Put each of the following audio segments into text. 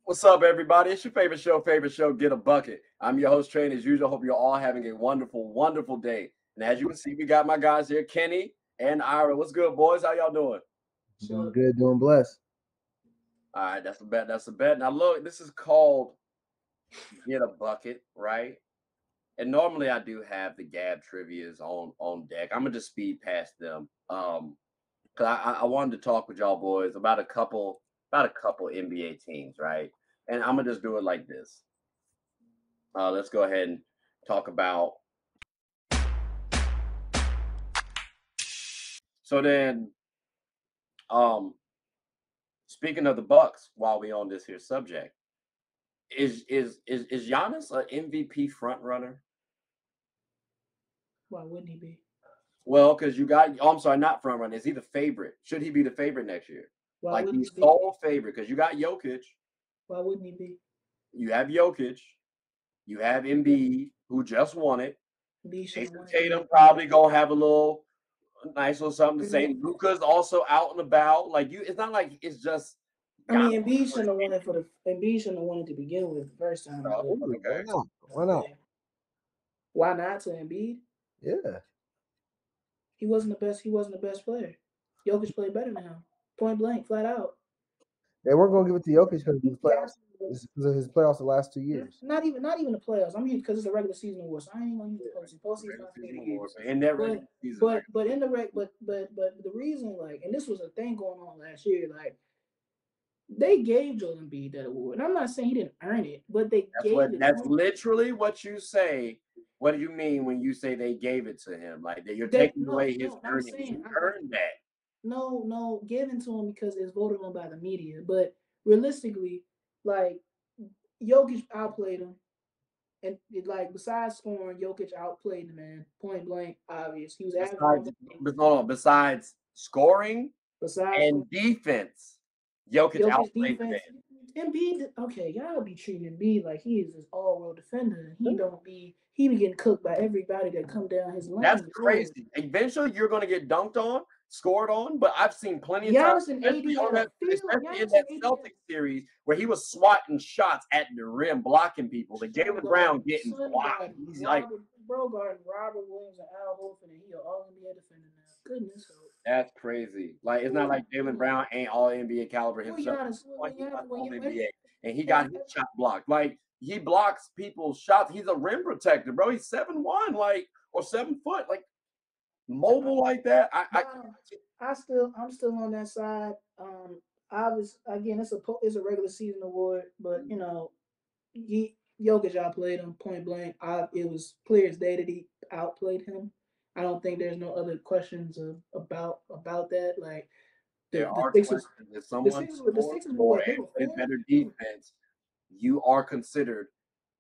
What's up, everybody? It's your favorite show, Get a Bucket. I'm your host, Train, as usual. Hope you're all having a wonderful, wonderful day. And as you can see, we got my guys here, Kenny and Ira. What's good, boys? How y'all doing? Doing good, doing blessed. All right, that's a bet. That's a bet. Now, look, this is called Get a Bucket, right? And normally I do have the Gab trivias on deck. I'm gonna just speed past them. Cause I wanted to talk with y'all boys about a couple NBA teams, right? And I'm gonna just do it like this. Let's go ahead and talk about. So then, um, speaking of the Bucks, while we on this here subject, is Giannis an MVP front runner? Why wouldn't he be? Well, because you got. Oh, I'm sorry, not front runner. Is he the favorite? Should he be the favorite next year? Why Like wouldn't he's he be? sole favorite because you got Jokic, Why wouldn't he be? you have Jokic, you have Embiid who just won it. B should have Jason won it. Tatum probably gonna have a nice little something to say. Luca's also out and about. Like you, it's not like it's just. I mean, Embiid shouldn't have won it Embiid shouldn't have won it to begin with the first time. Oh, Ooh, But okay. why not? Why not? why not to Embiid? Yeah. He wasn't the best. He wasn't the best player. Jokic played better than him. Point blank, flat out. They weren't gonna give it to Jokic because of his He playoffs. absolutely. It's because of his playoffs the last 2 years. Not even the playoffs. I'm here because it's a regular season award, so I ain't gonna use the postseason. Postseason's Regular not for me season to award, use. but in that But regular season, but in the reg but the reason like and this was a thing going on last year like they gave Joel Embiid that award, and I'm not saying he didn't earn it, but they gave it. that's literally what you say. What do you mean when you say they gave it to him? Like that you're They taking away his I'm earnings. saying You earned that. no given to him because it's voted on by the media, but realistically, like Jokic outplayed him, and like besides scoring, Jokic outplayed the man point blank. Obvious, he was averaging Besides, almost hold on, besides scoring besides and defense, Jokic Jokic outplayed the defense. man. Embiid, okay, y'all be treating Embiid like he is this all world defender. He be getting cooked by everybody that come down his That's lane. Lord. crazy. Eventually, you're going to get dunked on, scored on. But I've seen plenty of times, Giannis and AD had a field. especially in Giannis that and AD had Celtics series where he was swatting shots at the rim, blocking people. The Sun Jalen Brown Guard, getting Sun blocked. Guard, He's like, Robert Brogard, Robert Williams, and Al Horford, and he are all NBA defender now. Goodness, that's crazy. Like it's not like Jalen Brown ain't all NBA caliber Well, himself. Giannis, Like when he's not Giannis, all when NBA, and he got his shot blocked. Like he blocks people's shots. He's a rim protector, bro. He's 7'1", like or 7 foot, like mobile like that. I'm still on that side. I was again, it's a regular season award, but Jokic outplayed him point blank. It was clear as day that he outplayed him. I don't think there's no other questions about that. Like There the are Sixers, questions. If someone the scores Sixers were more what they and were plays fourth. better defense, you are considered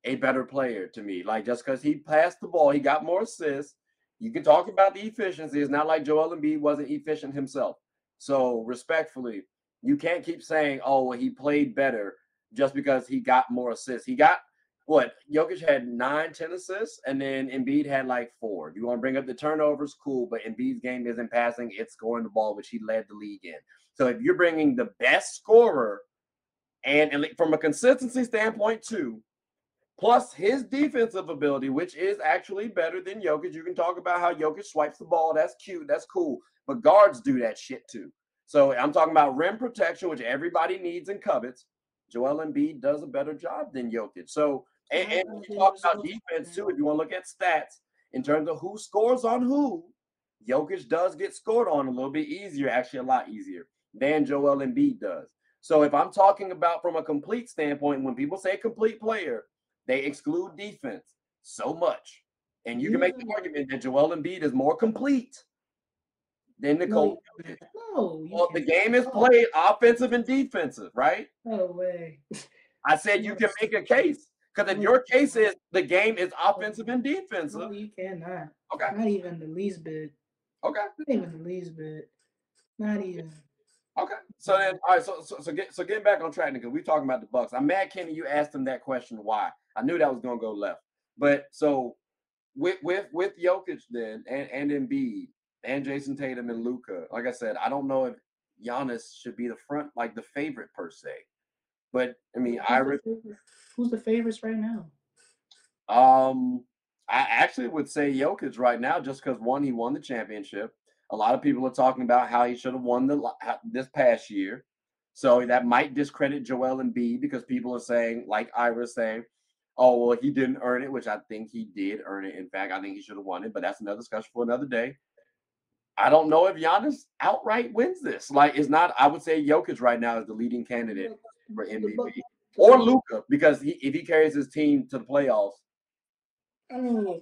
a better player to me. Like just because he passed the ball, he got more assists. You can talk about the efficiency. It's not like Joel Embiid wasn't efficient himself. So respectfully, you can't keep saying, "Oh, well, he played better" just because he got more assists. He got what? Jokic had 9, 10 assists, and then Embiid had like 4. You want to bring up the turnovers, cool, but Embiid's game isn't passing; it's scoring the ball, which he led the league in. So if you're bringing the best scorer and from a consistency standpoint too, plus his defensive ability, which is actually better than Jokic. You can talk about how Jokic swipes the ball. That's cute. That's cool. But guards do that shit too. So I'm talking about rim protection, which everybody needs and covets. Joel Embiid does a better job than Jokic. So, and you talk about defense too. If you want to look at stats in terms of who scores on who, Jokic does get scored on a little bit easier, actually a lot easier than Joel Embiid does. So if I'm talking about from a complete standpoint, when people say complete player, they exclude defense so much. And you can make the argument that Joel Embiid is more complete than Nikola Jokic. No, you Well, the can't. game is played offensive and defensive, right? No way. I said you can make a case. Because if your case is the game is offensive and defensive. No, you cannot. Okay. Not even the least bit. Okay. Not even the least bit. Not even. Okay. So then, all right. So getting back on track because we're talking about the Bucks. I'm mad, Kenny. You asked him that question. Why? I knew that was going to go left. But so with Jokic then and Embiid and Jason Tatum and Luca, like I said, I don't know if Giannis should be the front like the favorite per se. But I mean, Who's the favorites right now? I actually would say Jokic right now, just because one, he won the championship. A lot of people are talking about how he should have won this past year, so that might discredit Joel Embiid because people are saying, like Ira saying, "Oh, well, he didn't earn it," which I think he did earn it. In fact, I think he should have won it, but that's another discussion for another day. I don't know if Giannis outright wins this. Like, it's not. I would say Jokic right now is the leading candidate for MVP, or Luka, because if he carries his team to the playoffs. I mean,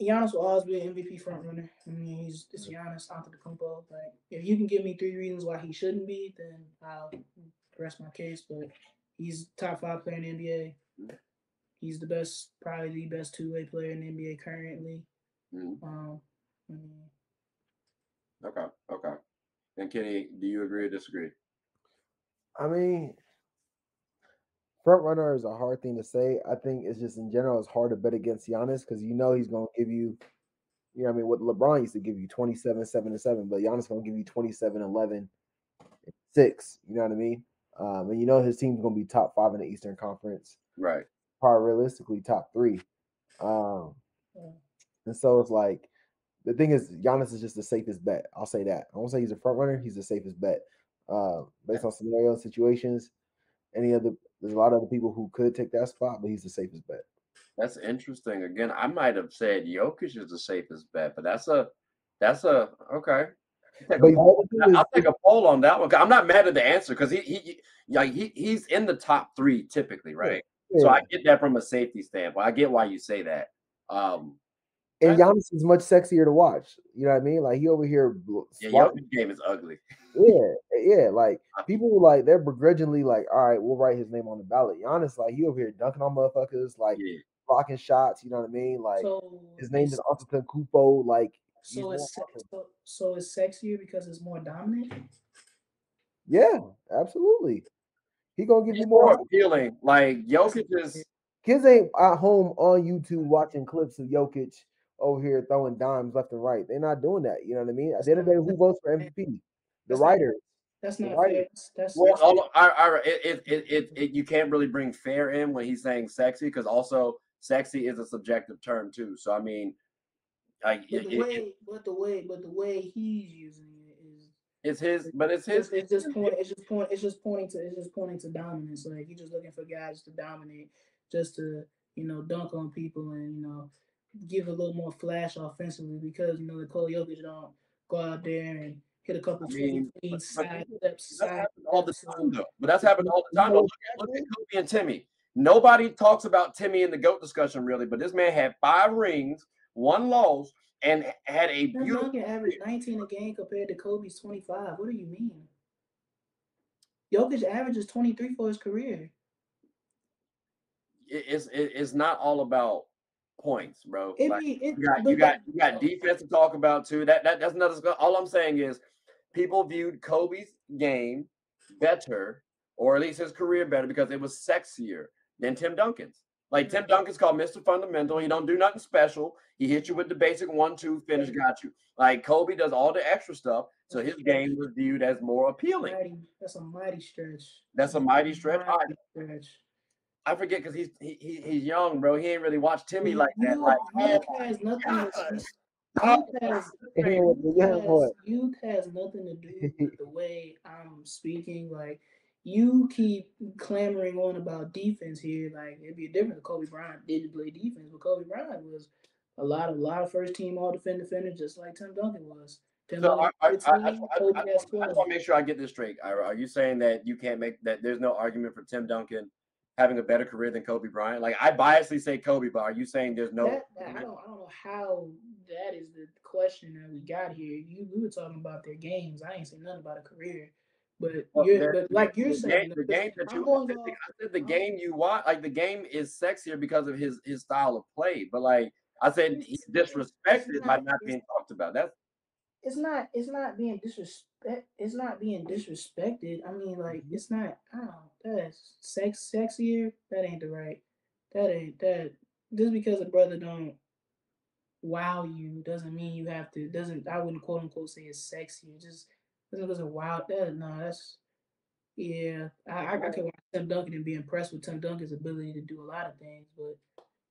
Giannis will always be an MVP front runner. I mean, it's Giannis Antetokounmpo. Like, if you can give me 3 reasons why he shouldn't be, then I'll rest my case. But he's top 5 player in the NBA. He's the best, probably the best 2-way player in the NBA currently. Mm-hmm. I mean, Okay. And Kenny, do you agree or disagree? I mean, front runner is a hard thing to say. I think it's just in general, it's hard to bet against Giannis because you know he's going to give you, you know what I mean? What LeBron used to give you 27, 7 and 7, but Giannis going to give you 27, 11, 6. You know what I mean? And you know his team's going to be top 5 in the Eastern Conference. Right. Probably realistically top 3. And so it's like, the thing is, Giannis is just the safest bet. I'll say that. I won't say he's a front runner. He's the safest bet. Based on scenario situations, there's a lot of other people who could take that spot, but he's the safest bet. That's interesting. Again, I might have said Jokic is the safest bet, but that's a okay. I'll take a poll on that one. I'm not mad at the answer because he's in the top 3 typically, right? Yeah. So I get that from a safety standpoint. I get why you say that. And Giannis is much sexier to watch. You know what I mean? Like he over here. Yeah, Jokic game is ugly. Yeah. Like people like they're begrudgingly like, all right, we'll write his name on the ballot. Giannis, like he over here dunking on motherfuckers, like blocking shots. You know what I mean? Like his name is Antetokounmpo. Like so it's sexier because it's more dominant. Yeah, absolutely. He gonna give you more appealing. Like Jokic is. Kids ain't at home on YouTube watching clips of Jokic over here throwing dimes left and right. They're not doing that. You know what I mean? At the end of the day, who votes for MVP? The writers. That's not fair. You can't really bring fair in when he's saying sexy because also sexy is a subjective term too. So I mean, the way he's using it is it's just pointing to dominance. Like he's just looking for guys to dominate, just to dunk on people and give a little more flash offensively because Nikola Jokic don't go out there and hit a couple side steps. All the time though. But that's happened all the time. Look at Kobe and Timmy. Nobody talks about Timmy in the GOAT discussion really, but this man had 5 rings, 1 loss, and had a beautiful. Duncan averaged 19 a game compared to Kobe's 25. What do you mean? Jokic averages 23 for his career. It's not all about points, bro. You got defense to talk about too. That's another. All I'm saying is, people viewed Kobe's game better, or at least his career better, because it was sexier than Tim Duncan's. Like Tim Duncan's called Mr. Fundamental. He don't do nothing special. He hit you with the basic 1-2 finish, got you. Like Kobe does all the extra stuff, so his game was viewed as more appealing. That's a mighty stretch. That's a mighty stretch. I forget because he's young, bro. He ain't really watched Timmy like that. Like youth has nothing. Youth has nothing to do with the way I'm speaking. Like you keep clamoring on about defense here. Like it'd be different if Kobe Bryant didn't play defense, but Kobe Bryant was a lot of first team all defender just like Tim Duncan was. I just want to make sure I get this straight. Ira, are you saying that you can't make that? There's no argument for Tim Duncan having a better career than Kobe Bryant? Like I biasly say Kobe, but are you saying there's no? I don't know how that is the question that we got here. We were talking about their games. I ain't saying nothing about a career. But you're saying the game that I said the game you watch, like the game is sexier because of his style of play. But like I said, he's disrespected by not being talked about. It's not being disrespect. It's not being disrespected. I mean, like it's not. I don't know. That's sexier. That ain't the right. That ain't that. Just because a brother don't wow you doesn't mean you have to. Doesn't I wouldn't quote unquote say it's sexy. Just because of wow. That's Yeah, I can watch Tim Duncan and be impressed with Tim Duncan's ability to do a lot of things, but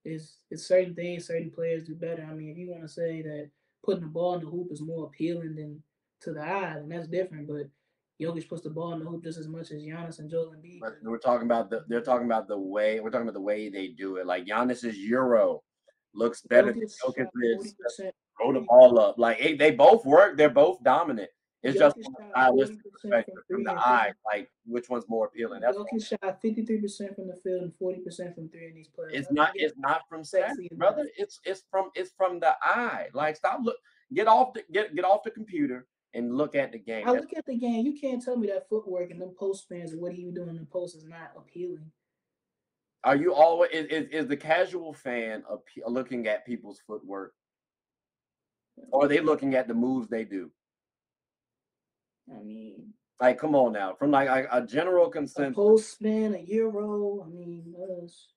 it's certain things certain players do better. I mean, if you want to say that putting the ball in the hoop is more appealing than to the eye, then that's different. But Jokic puts the ball in the hoop just as much as Giannis and Joel Embiid. But we're talking about they're talking about the way we're talking about the way they do it. Like Giannis's Euro looks better than Jokic shot Jokic's 40% throw the free. ball up. Like they both work. They're both dominant. It's just Jokic from a shot forty stylistic percent from perspective, from three the and eye, 50. like which one's more appealing. That's all. Jokic shot 53% from the field and 40% from three in these playoffs. I think It's it's not from stats, sexy enough. brother. It's from the eye. Like stop look get off the get off the computer and look at the game. I look at the game. You can't tell me that footwork and them post spins and what he was doing in the post is not appealing. Are you always is the casual fan looking at people's footwork, or are they looking at the moves they do? I mean, Like, come on now, from like a general a consensus. post spin, a euro. I mean, it's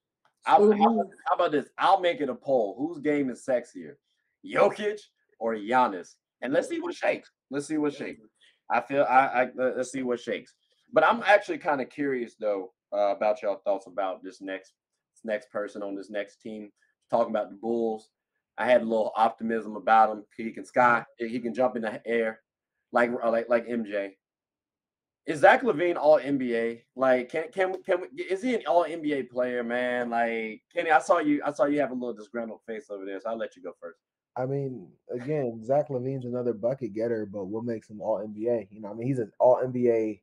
How, still a how, move. how about this? I'll make it a poll. Whose game is sexier, Jokic or Giannis? And let's see what shakes. Let's see what shakes. I feel let's see what shakes. But I'm actually kind of curious though about y'all thoughts about this next person on this next team. Talking about the Bulls, I had a little optimism about him. He can sky. He can jump in the air like MJ. Is Zach Levine all NBA? Like, can we? Is he an all NBA player, man? Like, Kenny, I saw you have a little disgruntled face over there, so I'll let you go first. I mean, again, Zach Levine's another bucket getter, but what makes him all NBA? You know, I mean, he's an all NBA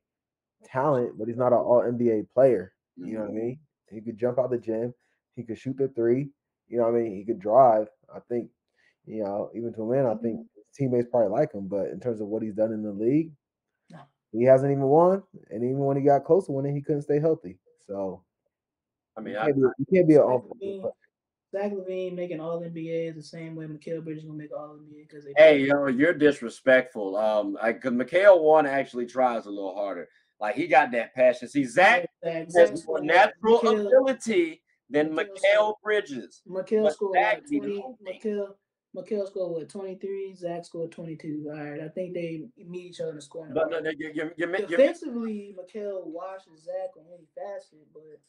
talent, but he's not an all NBA player. You know what I mean? He could jump out the gym, he could shoot the three. You know what I mean? He could drive. I think, even to a man, I think his teammates probably like him. But in terms of what he's done in the league, he hasn't even won. And even when he got close to winning, he couldn't stay healthy. So I you mean, can't be you can't be an Zach all Levine, Zach Levine making All NBA is the same way Mikal Bridges gonna make All NBA because they hey, both. you're disrespectful. Because Mikhail one actually tries a little harder. Like he got that passion. See, Zach has Zach more scored what? natural ability than Mikal scored Mikhail Bridges, Mikal but scored Zach what needs 20 coaching. Mikal scored what 23, Zach scored 22. All right. I think they meet each other in the scoring But no, department. no, you're Defensively, Mikal washes Zach on any facet, but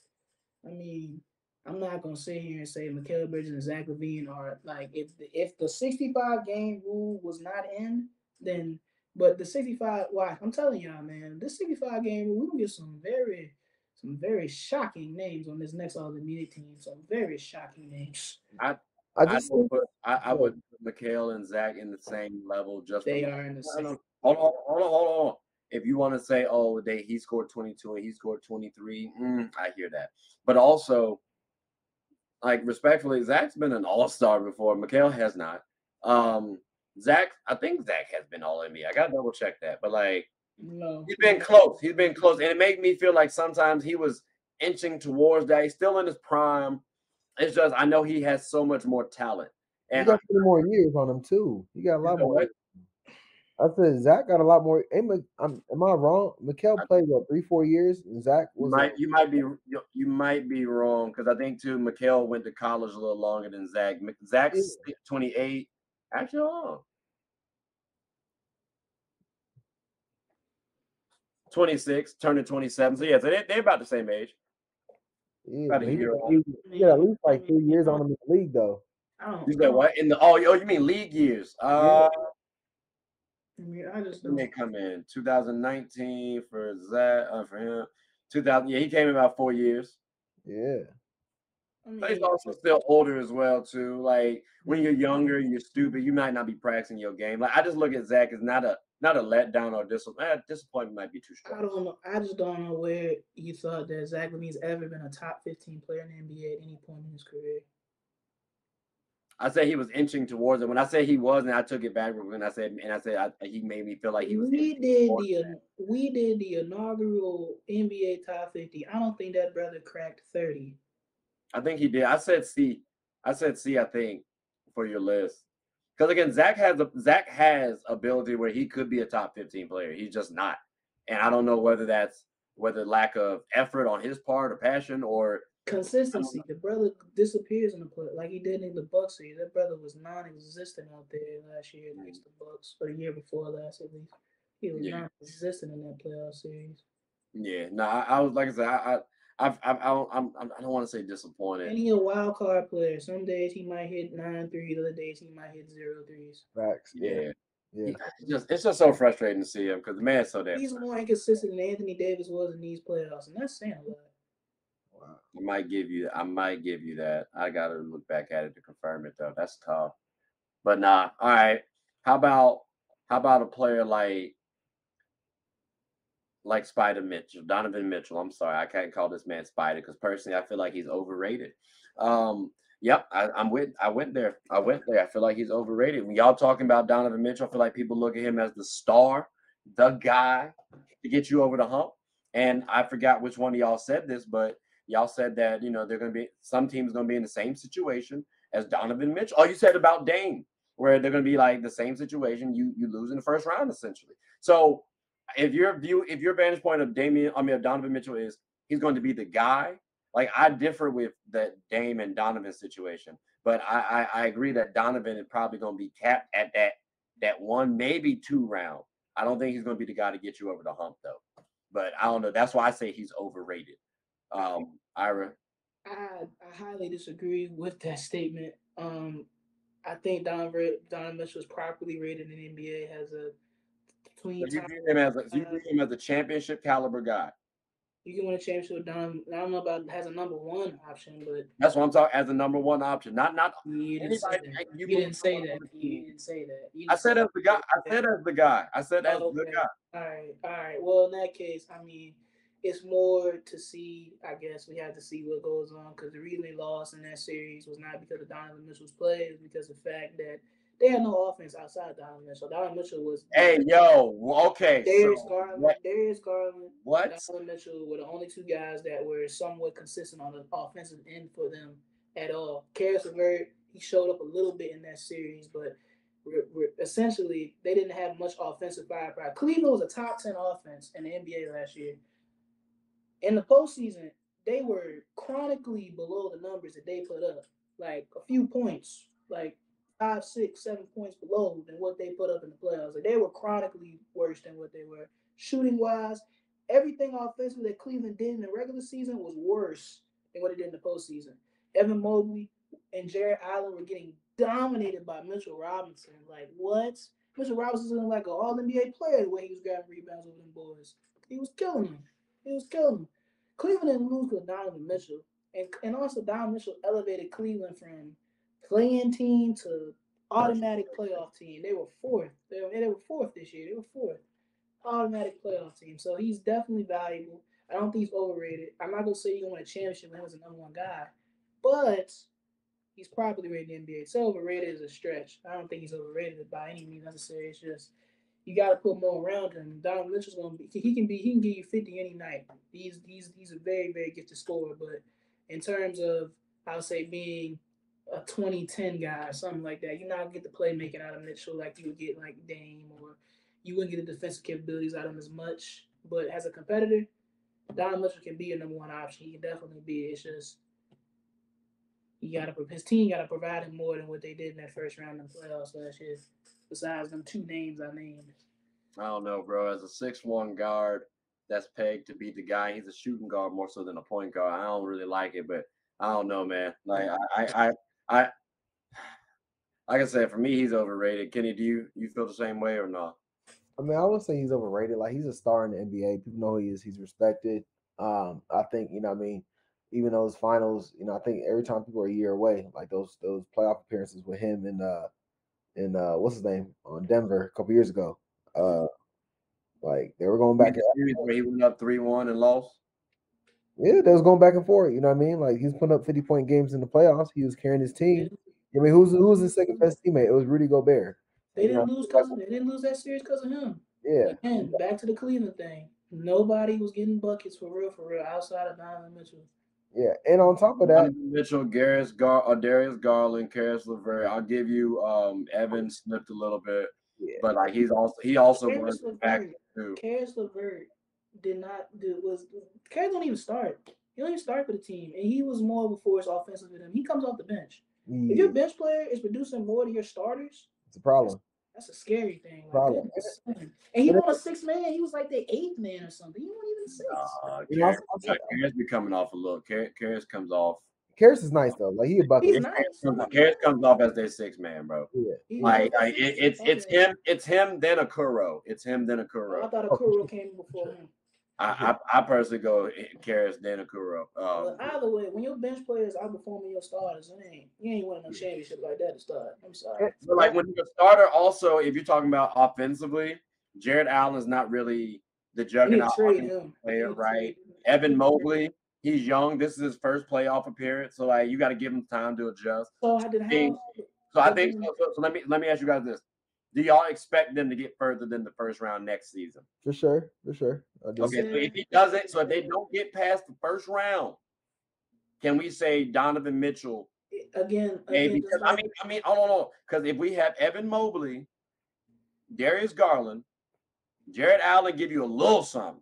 I mean, I'm not gonna sit here and say Mikal Bridges and Zach Levine are like if the 65 game rule was not in, then but the 65 why I'm telling y'all, man, this 65 game rule, we're gonna get some very shocking names on this next all immediate team. Some very shocking names. I I I just would think put I would put Mikhail and Zach in the same level just They from are in the no, same no, hold on. If you want to say, oh, he scored 22 and he scored 23, I hear that. But also, like respectfully, Zach's been an all-star before. Mikhail has not. Um, I think Zach has been all NBA. I gotta double check that. But like no. he's been close. He's been close. And it made me feel like sometimes he was inching towards that. He's still in his prime. It's just I know he has so much more talent. he And got 3 more years on him too. He got a you lot know more. what? I said Zach got a lot more. Am I wrong? Mikal played what 3 4 years, and Zach You was might you might be you might be wrong because I think too Mikhail went to college a little longer than Zach. yeah, Zach's 28. Actually, hold on. 26, turning 27. So yeah, so they're about the same age. yeah, About a but he year got, off. he got at least I like mean, 3 years on him in the league though. You I said don't. what? In the oh you mean league years? Yeah, I mean, I just When they don't. come in 2019 for Zach for him. 2000 yeah, he came in about 4 years. yeah. I But he's mean, also still older as well too. Like when you're younger, you're stupid. You might not be practicing your game. Like I just look at Zach as not a letdown or disappointment might be too strong. I don't know. I just don't know where you thought that Zach Levine's ever been a top 15 player in the NBA at any point in his career. I said he was inching towards it. When I said he wasn't, I took it back. When I said he made me feel like he was We inching did towards. the inaugural NBA top 50. I don't think that brother cracked 30. I think he did. I said C. I said C. I think for your list because again, Zach has ability where he could be a top 15 player. He's just not, and I don't know whether lack of effort on his part or passion or I don't know. Consistency. The brother disappears in the play like he did in the Bucks series. That brother was non-existent out there last year against the Bucks, or the year before last at least. He was Yeah, non-existent in that playoff series. Yeah, no, I was like I said, I don't want to say disappointed. And he a wild card player. Some days he might hit 9 threes, other days he might hit 0 threes. Facts. Yeah. Yeah, Yeah. it's just so frustrating to see him because the man's so damn. He's more inconsistent than Anthony Davis was in these playoffs, and that's saying a lot. Wow. I might give you that. I gotta look back at it to confirm it though. That's tough. But nah. All right. How about a player like Spider Mitchell, Donovan Mitchell. I'm sorry, I can't call this man Spider because personally I feel like he's overrated. Yep, I went there. I feel like he's overrated. When y'all talking about Donovan Mitchell, I feel like people look at him as the star, the guy to get you over the hump. And I forgot which one of y'all said this, but y'all said that they're gonna be some teams gonna be in the same situation as Donovan Mitchell. Oh, you said about Dame, where they're gonna be like the same situation. You lose in the first round essentially. So if your vantage point of Donovan Mitchell is he's going to be the guy, like I differ with that Dame and Donovan situation, but I agree that Donovan is probably going to be capped at that one, maybe two round. I don't think he's going to be the guy to get you over the hump though. But I don't know. That's why I say he's overrated. Ira. I highly disagree with that statement. I think Donovan Mitchell is properly rated in the NBA, has a So clean you top. view him as a championship caliber guy. You can win a championship with Donovan. I don't know about has a number one option, but That's what I'm talking as a number one option. Not you didn't say anybody. that. You You can didn't put say on that. the You team. didn't say that. You I didn't say said as the guy. I that. said as the guy. I said as Oh, the okay. guy. All right. All right. Well, in that case, I mean, it's more to see. I guess we have to see what goes on because the reason they lost in that series was not because of Donovan Mitchell's play, it was because of the fact that they had no offense outside of Donovan Mitchell. Donovan Mitchell was Hey, yo. Okay. Darius So Garland, Darius Garland, and what? Donovan Mitchell were the only two guys that were somewhat consistent on the offensive end for them at all. Karis LeVert, he showed up a little bit in that series, but essentially they didn't have much offensive firepower. Cleveland was a top 10 offense in the NBA last year. In the postseason, they were chronically below the numbers that they put up, like a few points, like 5, 6, 7 points below than what they put up in the playoffs. Like they were chronically worse than what they were. Shooting wise, everything offensively that Cleveland did in the regular season was worse than what it did in the postseason. Evan Mobley and Jared Allen were getting dominated by Mitchell Robinson. Like what? Mitchell Robinson was like an All NBA player the way he was grabbing rebounds over them boys. He was killing them. He was killing them. Cleveland didn't lose with Donovan Mitchell, and also Donovan Mitchell elevated Cleveland from playing team to automatic playoff team. They were fourth. They were fourth this year. They were fourth automatic playoff team. So he's definitely valuable. I don't think he's overrated. I'm not gonna say he's gonna win a championship when he was the number one guy, but he's probably rated in the NBA. So overrated is a stretch. I don't think he's overrated by any means necessary. It's just you got to put more around him. Donovan Mitchell's gonna be he can give you 50 any night. He's a very gifted scorer, but in terms of I would say being a 2010 guy or something like that, you're not gonna get the playmaking out of Mitchell like you would get like Dame, or you wouldn't get the defensive capabilities out of him as much. But as a competitor, Donovan Mitchell can be your number one option. He can definitely be. It's just his team got to provide him more than what they did in that first round of the playoffs last year. Besides them two names I named. I don't know, bro. As a 6'1" guard that's pegged to be the guy, he's a shooting guard more so than a point guard. I don't really like it, but I don't know, man. Like I like I said, for me, he's overrated. Kenny, do you feel the same way or not? I mean, I would say he's overrated. Like he's a star in the NBA. People know who he is. He's respected. I think what I mean, even those finals, I think every time people are a year away, like those playoff appearances with him and what's his name on Denver a couple years ago. Like they were going You mean back. the series where he went up 3-1 and lost? Yeah, they was going back and forth. You know what I mean? Like he was putting up 50-point games in the playoffs. He was carrying his team. I mean, who's his second best teammate? It was Rudy Gobert. They You know, didn't lose because they didn't lose that series because of him. yeah, Again, back to the Cleveland thing. Nobody was getting buckets for real, outside of Donovan Mitchell. yeah. And on top of that, Donovan Mitchell, Darius Garland, Karis LeVert. I'll give you Evan slipped a little bit, yeah, but like he also Karis brings back LeVert, too. Karis LeVert did not do was Karis don't even start. He don't even start for the team, and he was more of a force offensive than him. He comes off the bench. If your yeah, bench player is producing more than your starters, it's a problem. that's a scary thing. Like Problem. goodness, and he And on a 6 man. He was like the 8th man or something. He wasn't 6. Karras be coming off a little. Karras comes off. Karras is nice though. Like he a bucket. He's nice. Karras comes off as their 6th man, bro. Yeah. It's him then Akuro. It's him then Akuro. I thought Akuro came before him. I personally go Karras then Akuro. But either way, when your bench players outperforming your starters, you ain't winning no championship like that to start. I'm sorry. But like when you're a starter, also if you're talking about offensively, Jared Allen is not really the juggernaut player, right? Evan Mobley, he's young. This is his first playoff appearance, so like you got to give him time to adjust. So I think. So let me ask you guys this: do y'all expect them to get further than the first round next season? For sure. Okay, so if he doesn't, so if they don't get past the first round, can we say Donovan Mitchell again? Maybe because I mean, I don't know, because if we have Evan Mobley, Darius Garland, Jared Allen give you a little something,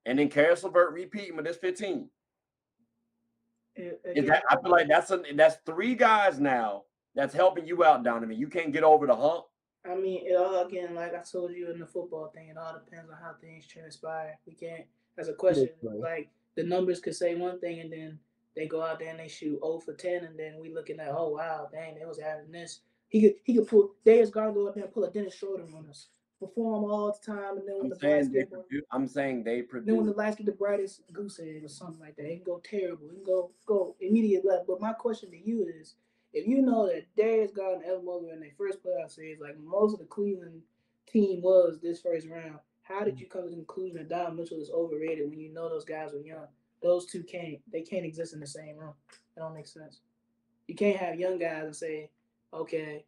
and then Karis LeVert repeating with this 15. I feel like that's 3 guys now that's helping you out, Donovan. You can't get over the hump. I mean, it all again, like I told you in the football thing, it all depends on how things transpire. We can't, as a question, like the numbers could say one thing and then they go out there and they shoot 0 for 10, and then we looking at, oh wow, dang, they was having this. He could pull Darius Garland go up there and pull a Dennis Schroeder on us, perform all the time, and then when I'm saying they produce. Then when the lights get the brightest, goose egg or something like that, it can go terrible. It can go immediate left. But my question to you is, if you know that Darius Garland and Evan Mobley in their first playoff series, like most of the Cleveland team was this first round, how did you come to the conclusion that Donovan Mitchell is overrated when you know those guys were young? Those two can't exist in the same room. That don't make sense. You can't have young guys and say, okay,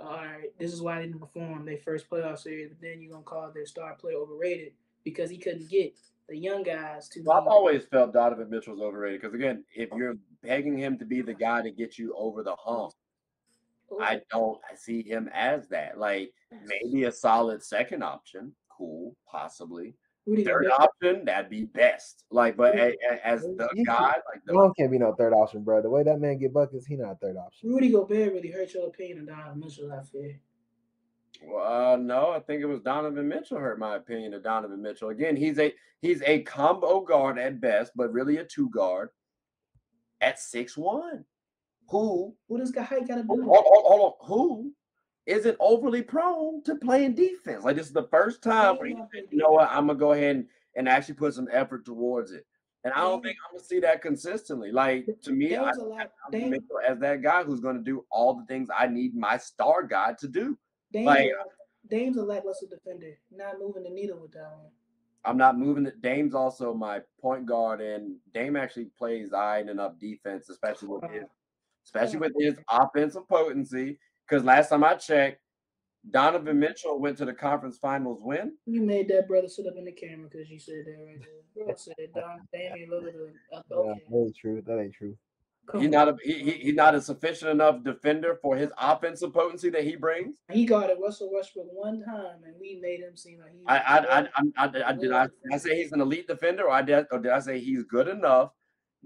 all right, this is why they didn't perform their first playoff series, but then you're gonna call their star player overrated because he couldn't get the young guys to. Well, I've always felt Donovan Mitchell's overrated because again, if you're begging him to be the guy to get you over the hump, I don't see him as that. Like maybe a solid second option, cool, possibly. Third option, that'd be best. Like, but as the guy, like Brown can't be no third option, bro. The way that man get buckets, he not a third option. Rudy Gobert really hurt your opinion of Donovan Mitchell, I feel. Well, no, I think it was Donovan Mitchell hurt my opinion of Donovan Mitchell. Again, he's a combo guard at best, but really a 2 guard at 6'1". Who? What does guy got to do? Hold on. Who isn't overly prone to playing defense? Like this is the first time where he said, you know what, I'm gonna go ahead and actually put some effort towards it. And I don't think I'm gonna see that consistently. Like to me, I'm Mitchell as that guy who's gonna do all the things I need my star guy to do. Dame's a lackluster defender, not moving the needle with that one. I'm not moving it. Dame's also my point guard, and Dame actually plays enough defense, especially with his offensive potency. Because last time I checked, Donovan Mitchell went to the conference finals when? You made that brother sit up in the camera because you said that right there. Bro said Damian Lillard. Okay. That ain't true. He's not a sufficient enough defender for his offensive potency that he brings. He guarded Russell Westbrook one time, and we made him seem like he. Did I say he's an elite defender, or did I say he's good enough?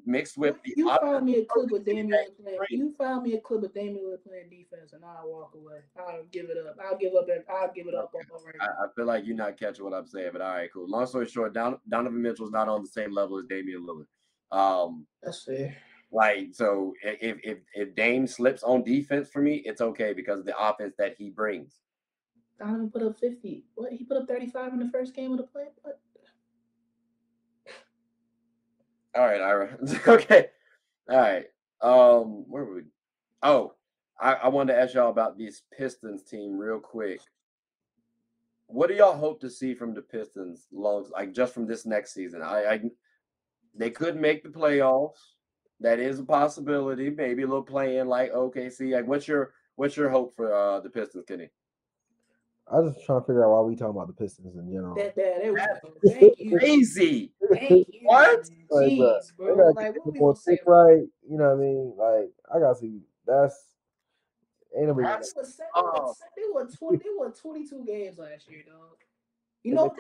Mixed with you found me a clip of Damian playing. You found me a clip of Damian playing defense, and I'll walk away. I'll give it up. I'll give it up. I feel like you're not catching what I'm saying, but all right, cool. Long story short, Donovan Mitchell's not on the same level as Damian Lillard. That's fair. Like so, if Dame slips on defense for me, it's okay because of the offense that he brings. Donovan put up 50. What? He put up 35 in the first game of the play. What? All right, Ira. Okay. All right. Where were we? Oh, I wanted to ask y'all about these Pistons team real quick. What do y'all hope to see from the Pistons, like just from this next season? They could make the playoffs. That is a possibility. Maybe a little play-in like OKC. Like, what's your hope for the Pistons, Kenny? I was just trying to figure out why we talking about the Pistons in general. Thank you. Crazy. Thank you. What? Jeez, bro. Like, what we gonna say? Right? You know what I mean? Like, I gotta see. Ain't nobody. They won 22 games last year, dog. You know,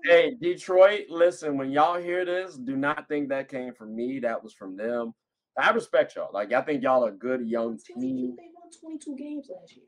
hey, Detroit, listen, when y'all hear this, do not think that came from me. That was from them. I respect y'all. Like, I think y'all are a good young team. They won 22 games last year.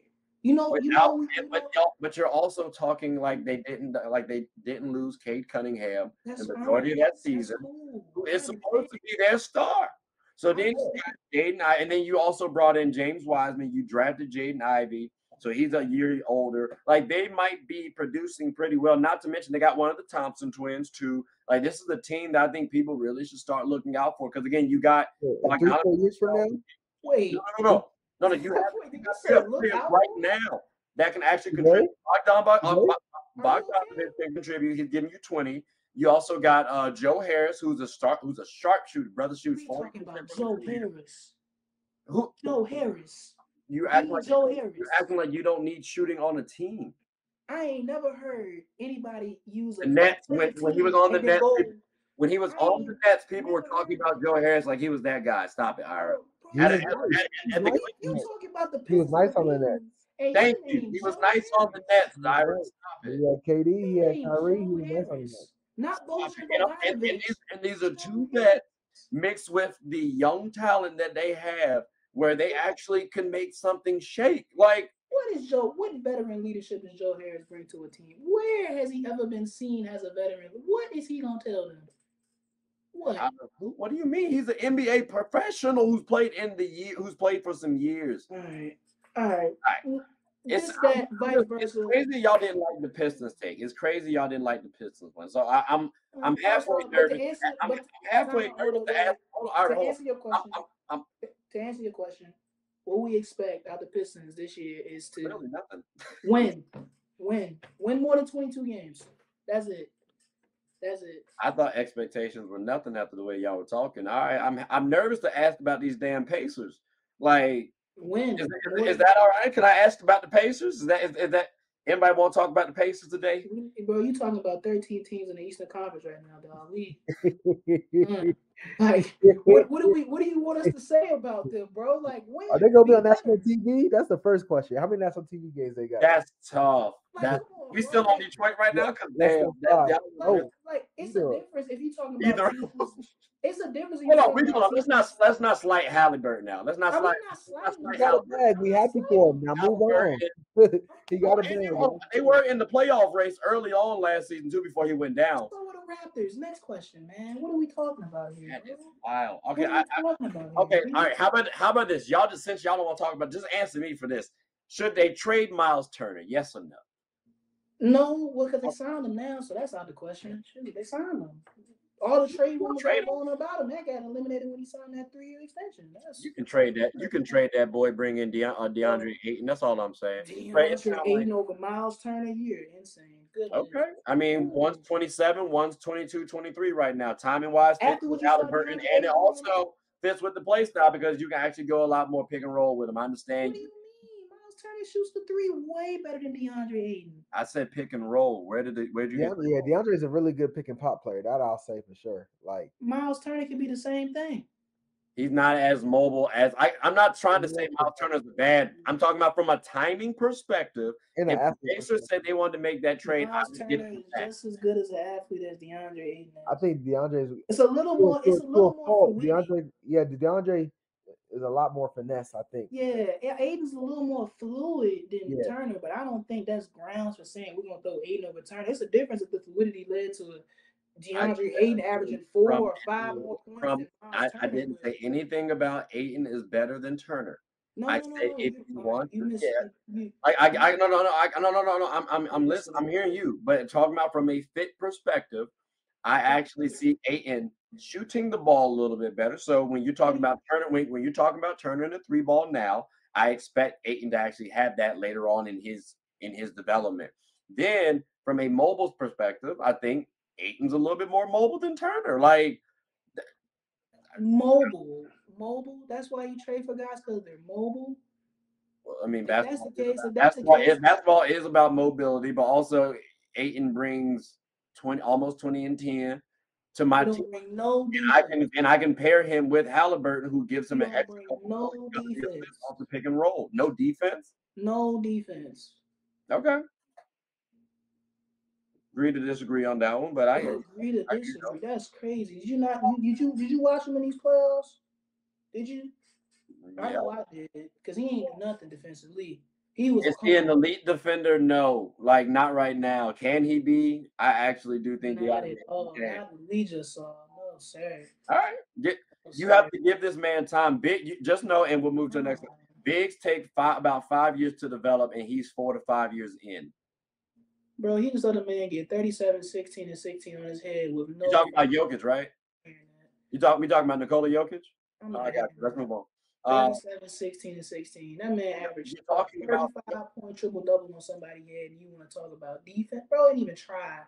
But you're also talking like they didn't lose Cade Cunningham That's the majority of fine. that That's season, cool. who is I supposed to understand. be their star. So I then you understand. got Jaden, and then you also brought in James Wiseman. You drafted Jaden Ivey, so he's a year older. Like they might be producing pretty well. Not to mention they got one of the Thompson twins too. Like this is a team that I think people really should start looking out for. Because again, you got In 3-4 years from now, no, Wait. no, no, no, no. Wait, did you say You have look players out right for? now that can actually today, contribute. today, Are you Bogdanovich okay? can contribute. He's giving you 20. You also got Joe Harris, who's a sharpshooter. Brother shoots We 40% talking about from the Joe field. Harris. Who Joe Harris. you Give act me like Joe you're Harris. acting like you don't need shooting on a team. I ain't never heard anybody use The a Nets perfect when he was team on the and then Nets, go. when he was I on ain't the Nets, people were never talking heard about Joe Harris like he was that guy. Stop it, Ira. he At, was at, nice. He was at the nice. you talking about the He was Pistons nice with on the net. Beans, and thank your you. name He was Joe nice on the Harris. Nets, He was Ira. nice. Stop He it. had KD. He Your had name Kyrie. He Joe was nice on the net. Harris, not Stop Bojan it. Bogdanovich. And these are Joe two Harris. vets mixed with the young talent that they have, where they actually can make something shake. Like What veteran leadership does Joe Harris bring to a team? Where has he ever been seen as a veteran? What is he gonna tell them? What? what do you mean? He's an NBA professional who's played for some years. All right. All right. It's This, that, vice it's versa. crazy y'all didn't like the Pistons take. It's crazy y'all didn't like the Pistons one. So I'm halfway But to nervous. answer, I'm but halfway hold nervous on, to wait. ask. Hold on, Ira, To hold answer your on. question, I'm to answer your question, what we expect out the Pistons this year is to really nothing. win more than 22 games. That's it. That's it. I thought expectations were nothing after the way y'all were talking. All right, I'm nervous to ask about these damn Pacers. Like, Win. is that all right? Can I ask about the Pacers? Is that anybody want to talk about the Pacers today? Bro, you talking about 13 teams in the Eastern Conference right now, dog. Like, what do you want us to say about them, bro? Like, when Are they gonna be on national TV? That's the first question. How many national TV games they got? That's tough. Like, come on, we bro. still on Detroit right now? Because damn, Like it's a difference if you talking about either. teams. It's a difference if you Hold on, talking about teams. let's not slight Halliburton now. Let's not Are we slight. not Let's slighting? not He slight got a Halliburton. bag. We happy for him. Now move on. He got a bag. They were in the playoff race early on last season too before he went down. So with the Raptors. Next question, man. What are we talking about here? That is wild. Okay, What are we talking about here? okay, all right. How about this? Y'all just since y'all don't want to talk about, just answer me for this. Should they trade Miles Turner? Yes or no? No, well, because they signed him now, so that's out the question. Shoot, they signed him. All the trade rumors that going about him, that got eliminated when he signed that 3-year extension. You can trade that. You can trade that boy. Bring in DeAndre Ayton. That's all I'm saying. DeAndre Ayton over Miles Turner, you're insane. Goodness. Okay. I mean, one's 27, one's 22, 23 right now. Timing wise, fits After with what you saw Halliburton, DeAndre and it Ayton, also fits with the play style because you can actually go a lot more pick and roll with him. I what understand. do you mean? Miles Turner shoots the three way better than DeAndre Ayton. I said pick and roll. Where'd you get? Yeah, DeAndre is a really good pick and pop player. That I'll say for sure. Like Miles Turner can be the same thing. He's not as mobile as I'm not trying to say Miles Turner's bad. I'm talking about from a timing perspective. If the Pacers said they wanted to make that trade, Miles Turner is just as good as an athlete as DeAndre Ayton. I think DeAndre is. It's a little more. It's a little more. DeAndre, DeAndre is a lot more finesse. I think. Yeah, Aiden's a little more fluid than Turner, but I don't think that's grounds for saying we're gonna throw Aiden over Turner. It's a difference if the fluidity led to DeAndre Ayton averaging 4 or 5 more points. I didn't say anything about Ayton is better than Turner. No, I say if you want to, no. I'm listening. I'm hearing you, but talking about from a fit perspective, I actually see Ayton shooting the ball a little bit better. So when you're talking about Turner, when you're talking about Turner in the 3-ball now, I expect Ayton to actually have that later on in his development. Then from a mobile perspective, I think Ayton's a little bit more mobile than Turner. Like mobile. That's why you trade for guys because they're mobile. Well, I mean, basketball is about mobility, but also Ayton brings almost 20 and 10 to my team. No and I can pair him with Halliburton, who gives him an extra defense off the pick and roll. No defense. No defense. Okay. Agree to disagree on that one, but I agree to disagree. That's crazy. Did you not? Did you watch him in these playoffs? Did you? Yeah. I know I did because he ain't do nothing defensively. He was Is he an elite defender? No, like not right now. Can he be? I actually do think he not ought to at be. all. Okay. Not what we just saw. No, sir. All right. No, You have sir. to give this man time. Just know, and we'll move to the next one. Bigs take about 5 years to develop, and he's 4 to 5 years in. Bro, he just let a man get 37, 16, and 16 on his head with no. You talking about Jokic, right? We talking about Nikola Jokic? I'm I not got you. Let's move on. 37, 16, and 16. That man averaged You're talking about 35-point triple-double on somebody's head, and you want to talk about defense? Bro, didn't even try.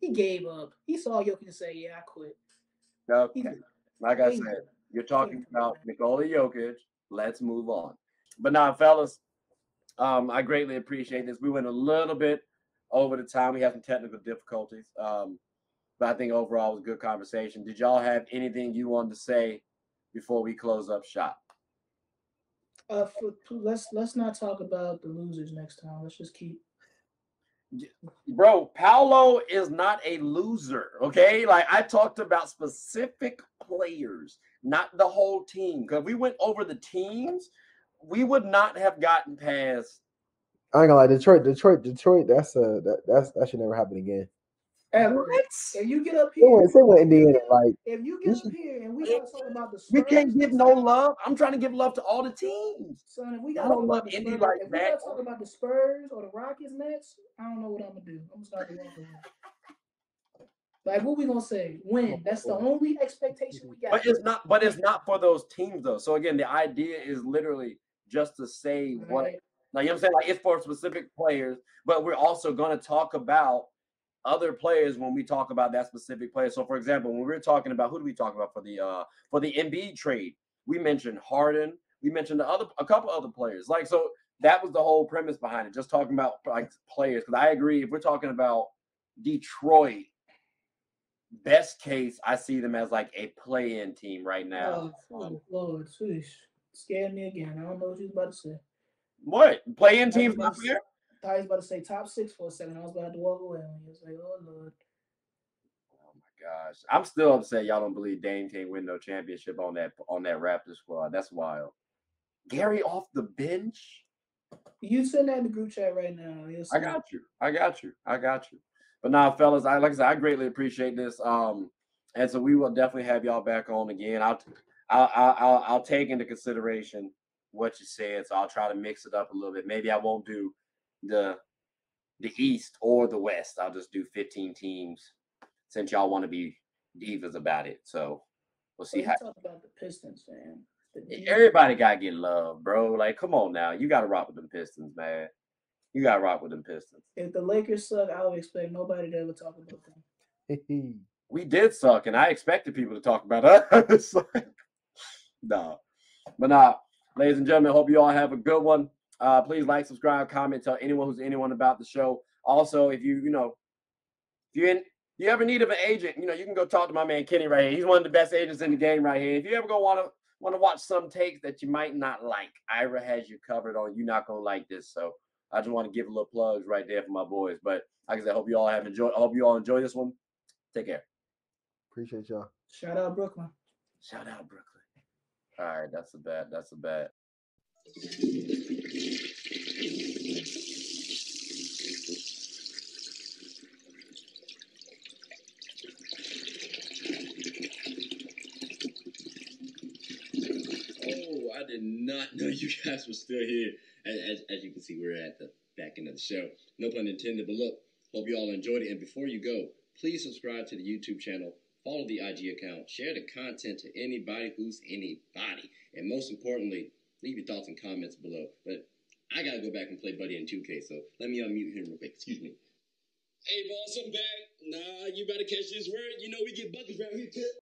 He gave up. He saw Jokic and say, yeah, I quit. okay. Like I said, you're talking about Nikola Jokic. Let's move on. But now, fellas, I greatly appreciate this. We went a little bit over the time. We had some technical difficulties. But I think overall it was a good conversation. Did y'all have anything you wanted to say before we close up shop? Let's not talk about the losers next time. Let's just keep. Bro, Paolo is not a loser, okay? Like I talked about specific players, not the whole team. Because we went over the teams, we would not have gotten past. I ain't gonna lie, Detroit. That should never happen again. If you get up here, same with Indiana. Like if you get up here and we gotta talk about the Spurs, we can't give no love. I'm trying to give love to all the teams. Son, if we I gotta don't talk love about the Indy Spurs, like if we that. gotta talk about the Spurs or the Rockets next, I don't know what I'm gonna do. I'm gonna start the walk away. Like what we gonna say? Win. That's the only expectation we got. But it's not for those teams though. So again, the idea is literally just to say what. Now you know what I'm saying? Like it's for specific players, but we're also going to talk about other players when we talk about that specific player. So for example, when we were talking about who do we talk about for the Embiid trade, we mentioned Harden, we mentioned a couple other players. Like so that was the whole premise behind it. Just talking about like players because I agree if we're talking about Detroit, best case, I see them as like a play-in team right now. Oh, Lord, scared me again. I don't know what you was about to say. What? Play-in teams up here? I was about to say top 6 for a second. I was about to walk away. I was like, oh, Lord. Oh, my gosh. I'm still upset y'all don't believe Dame can't win no championship on that Raptors squad. That's wild. Gary off the bench? You send that in the group chat right now. I got you. But now, fellas, like I said, I greatly appreciate this. And so we will definitely have y'all back on again. I'll take into consideration what you said, so I'll try to mix it up a little bit. Maybe I won't do the East or the West. I'll just do 15 teams since y'all want to be divas about it. So we'll see how. Talk about the Pistons, man. Everybody gotta get love, bro. Like, come on now, you gotta rock with them Pistons, man. You gotta rock with them Pistons. If the Lakers suck, I would expect nobody to ever talk about them. We did suck, and I expected people to talk about us. No. But ladies and gentlemen, hope you all have a good one. Please like, subscribe, comment, tell anyone about the show. Also, if you ever need of an agent, you can go talk to my man Kenny right here. He's one of the best agents in the game right here. If you ever go want to watch some takes that you might not like, Ira has you covered on You're Not Gonna Like This. So I just want to give a little plugs right there for my boys. But like I said, I hope you all enjoy this one. Take care. Appreciate y'all. Shout out Brooklyn. All right, that's a bet. Oh, I did not know you guys were still here. As you can see, we're at the back end of the show. No pun intended, but look, hope you all enjoyed it. And before you go, please subscribe to the YouTube channel, follow the IG account, share the content to anybody who's anybody. And most importantly, leave your thoughts and comments below. But I got to go back and play Buddy in 2K, so let me unmute him real quick. Excuse me. Hey, boss, I'm back. Nah, you better catch this word. You know we get buckets around here, kid.